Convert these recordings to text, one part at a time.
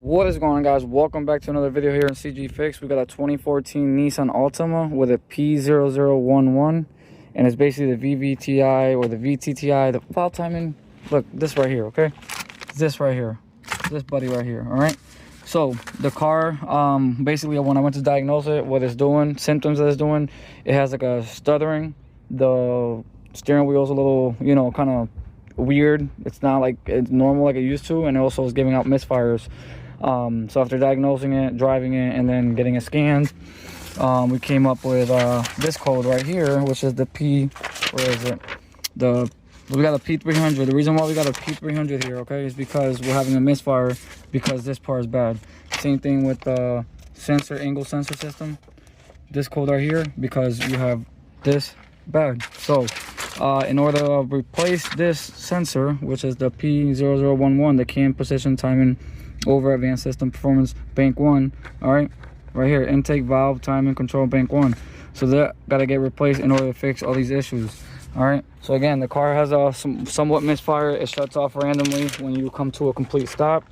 What is going on, guys? Welcome back to another video here in CGFIX. We got a 2014 Nissan Altima with a P0011, and it's basically the VVTi or the VTTi, the valve timing. Look, this right here, okay? This right here, this buddy right here. All right. So the car, basically, when I went to diagnose it, what it's doing, symptoms that it's doing, it has like a stuttering. The steering wheel's a little, kind of weird. It's not like it's normal like it used to, and it also is giving out misfires. So after diagnosing it, driving it, and then getting it scanned, we came up with this code right here, which is the we got a P0300. The reason why we got a P0300 here, okay, is because we're having a misfire because this part is bad. Same thing with the angle sensor system. This code right here, because you have this bad. So in order to replace this sensor, which is the P0011, the cam position timing over advanced system performance bank 1, all right, right here, intake valve timing control bank 1. So that got to get replaced in order to fix all these issues. All right, so again, the car has a somewhat misfire. It shuts off randomly when you come to a complete stop,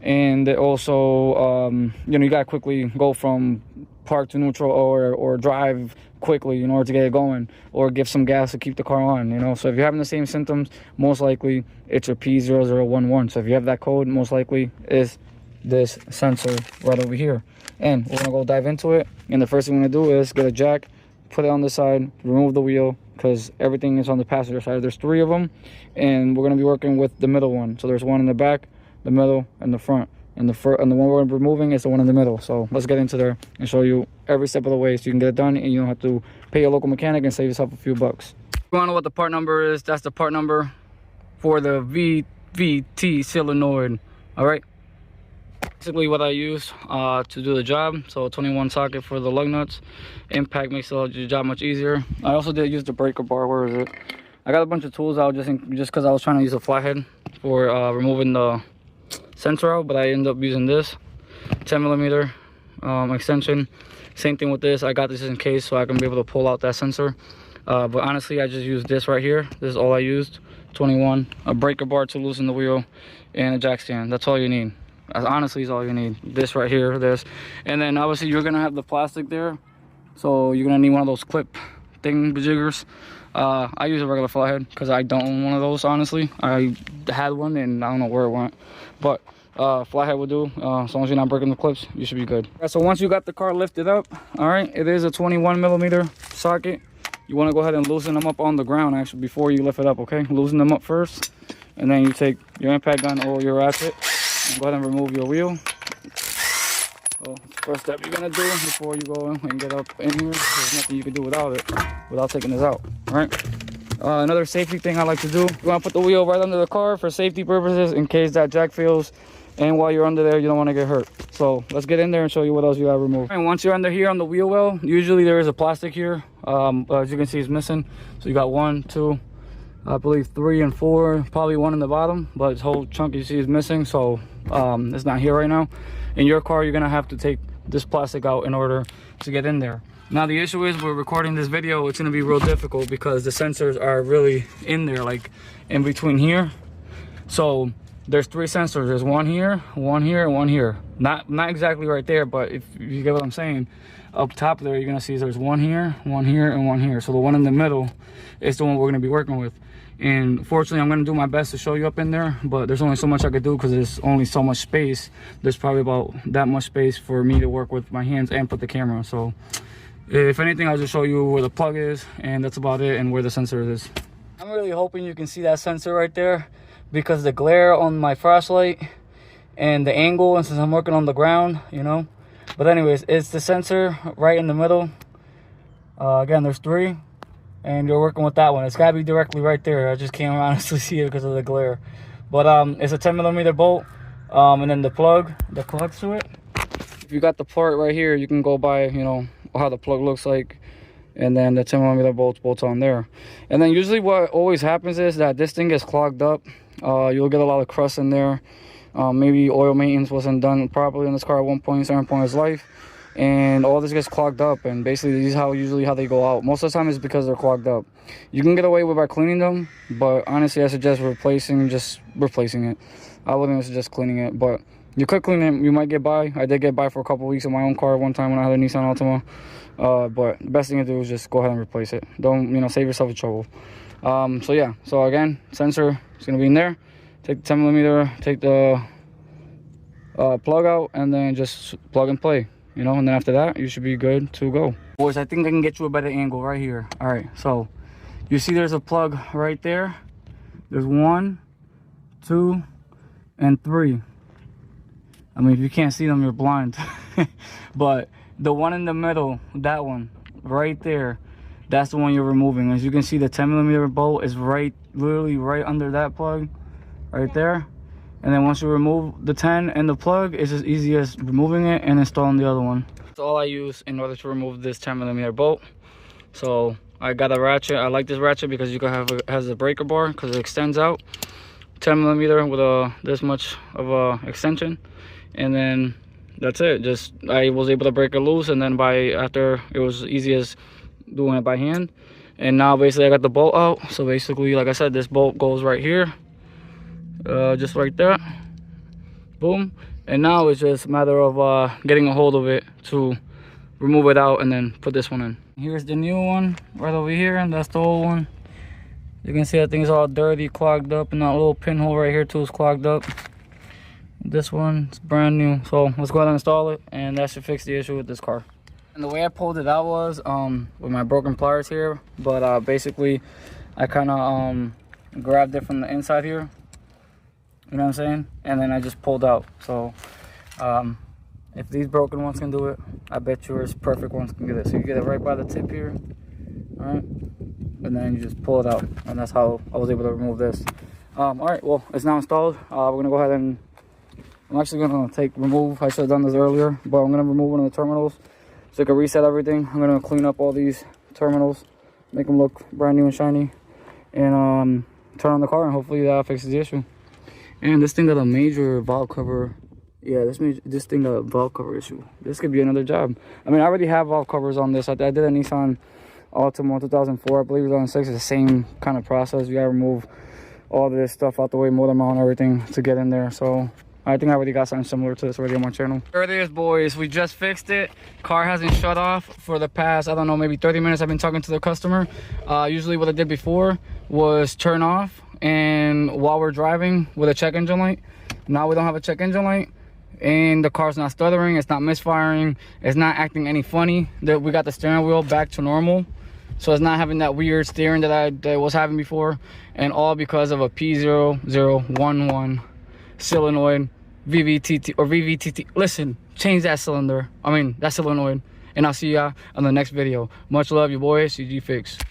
and it also you gotta quickly go from park to neutral or drive quickly in order to get it going, or give some gas to keep the car on. So if you're having the same symptoms, most likely it's your P0011. So if you have that code, most likely is this sensor right over here. And we're gonna go dive into it, and the first thing we're gonna do is get a jack, put it on the side, remove the wheel, because everything is on the passenger side. There's 3 of them, and we're gonna be working with the middle one. So there's one in the back, the middle, and the front. And the one we're removing is the one in the middle. So let's get into there and show you every step of the way so you can get it done, and you don't have to pay a local mechanic and save yourself a few bucks. If you want to know what the part number is, that's the part number for the VVT solenoid. All right. Basically what I use to do the job. So a 21 socket for the lug nuts. Impact makes the job much easier. I also did use the breaker bar. Where is it? I got a bunch of tools out just because I was trying to use a flathead for removing the sensor out, but I ended up using this 10mm extension. Same thing with this. I got this in case so I can be able to pull out that sensor. But honestly, I just used this right here. This is all I used. 21, a breaker bar to loosen the wheel, and a jack stand. That's all you need. That honestly is all you need. This right here, this, and then obviously you're gonna have the plastic there, so you're gonna need one of those clip jiggers. I use a regular flathead because I don't own one of those, honestly. I had one and I don't know where it went, but flathead will do. As long as you're not breaking the clips, you should be good. Right, so once you got the car lifted up, all right, it is a 21mm socket. You want to go ahead and loosen them up on the ground actually before you lift it up, okay? Loosen them up first, and then you take your impact gun or your ratchet and go ahead and remove your wheel. So first step you're gonna do before you go and get up in here, there's nothing you can do without it, without taking this out. All right. Another safety thing I like to do, you want to put the wheel right under the car for safety purposes in case that jack fails, and while you're under there you don't want to get hurt. So let's get in there and show you what else you gotta remove. And once you're under here on the wheel well, usually there is a plastic here. As you can see, it's missing. So you got 1, 2, I believe 3 and 4, probably 1 in the bottom, but this whole chunk you see is missing, so it's not here right now. In your car, you're gonna have to take this plastic out in order to get in there. Now the issue is we're recording this video, it's gonna be real difficult because the sensors are really in there, like in between here. So there's 3 sensors. There's one here, one here, and one here. Not exactly right there, but if you get what I'm saying, up top there you're gonna see there's one here, and one here. So the one in the middle is the one we're gonna be working with. And fortunately, I'm gonna do my best to show you up in there, but there's only so much I could do because there's only so much space. There's probably about that much space for me to work with my hands and put the camera. So if anything, I'll just show you where the plug is, and that's about it, and where the sensor is. I'm really hoping you can see that sensor right there, because the glare on my flashlight and the angle, and since I'm working on the ground, But anyways, it's the sensor right in the middle. Again, there's 3. And you're working with that one. It's got to be directly right there. I just can't honestly see it because of the glare. But it's a 10mm bolt, and then the plug that connects to it. If you got the part right here, you can go by how the plug looks like, and then the 10mm bolts on there. And then usually what always happens is that this thing gets clogged up. You'll get a lot of crust in there. Maybe oil maintenance wasn't done properly in this car at one point in certain point in its life, and all this gets clogged up, and basically this is usually how they go out. Most of the time it's because they're clogged up. You can get away with by cleaning them, but honestly I suggest replacing it. I wouldn't suggest cleaning it, but You could clean it, you might get by. I did get by for a couple weeks in my own car one time when I had a Nissan Altima. But the best thing to do is just go ahead and replace it. Don't, you know, save yourself the trouble. So yeah, so again, sensor is gonna be in there. Take the 10mm, take the plug out, and then just plug and play, you know, and then after that you should be good to go. Boys, I think I can get you a better angle right here. All right, so you see there's a plug right there. There's 1, 2, and 3. I mean, if you can't see them, you're blind. But the one in the middle, that one right there, that's the one you're removing. As you can see, the 10mm bolt is literally right under that plug right there. And then once you remove the 10 and the plug, it's as easy as removing it and installing the other one. That's all I use in order to remove this 10mm bolt. So I got a ratchet. I like this ratchet because you can have it has a breaker bar because it extends out. 10mm with this much of a extension, and then that's it. Just I was able to break it loose, and then after it was easy as doing it by hand. And now basically I got the bolt out. So basically, like I said, this bolt goes right here, just like that, boom. And now it's just a matter of getting a hold of it to remove it out and then put this one in. Here's the new one right over here, and that's the old one. You can see that thing's all dirty, clogged up, and that little pinhole right here too is clogged up. This one's brand new, so let's go ahead and install it, and that should fix the issue with this car. And the way I pulled it out was with my broken pliers here, but basically I kind of grabbed it from the inside here, you know what I'm saying, and then I just pulled out. So if these broken ones can do it, I bet yours perfect ones can do it. So you get it right by the tip here, all right, and then you just pull it out, and that's how I was able to remove this. All right, well, it's now installed. We're gonna go ahead and I'm actually gonna remove. I should have done this earlier, but I'm gonna remove one of the terminals so I can reset everything. I'm gonna clean up all these terminals, make them look brand new and shiny, and turn on the car, and hopefully that fixes the issue. And this thing got a major valve cover. Yeah, this thing got a valve cover issue. This could be another job. I mean, I already have valve covers on this. I did a Nissan Altima 2004, I believe 2006. It's the same kind of process. You gotta remove all this stuff out the way, motor mount, everything to get in there. So I think I already got something similar to this already on my channel. There it is, boys. We just fixed it. Car hasn't shut off for the past, I don't know, maybe 30 minutes. I've been talking to the customer. Usually what I did before was turn off, and while we're driving with a check engine light. Now we don't have a check engine light, and the car's not stuttering, it's not misfiring, it's not acting any funny. That we got the steering wheel back to normal, so it's not having that weird steering that I was having before, and all because of a P0011 solenoid VVTT or VVTT. Listen, change that cylinder, that solenoid, and I'll see y'all on the next video. Much love, your boy CGFIX.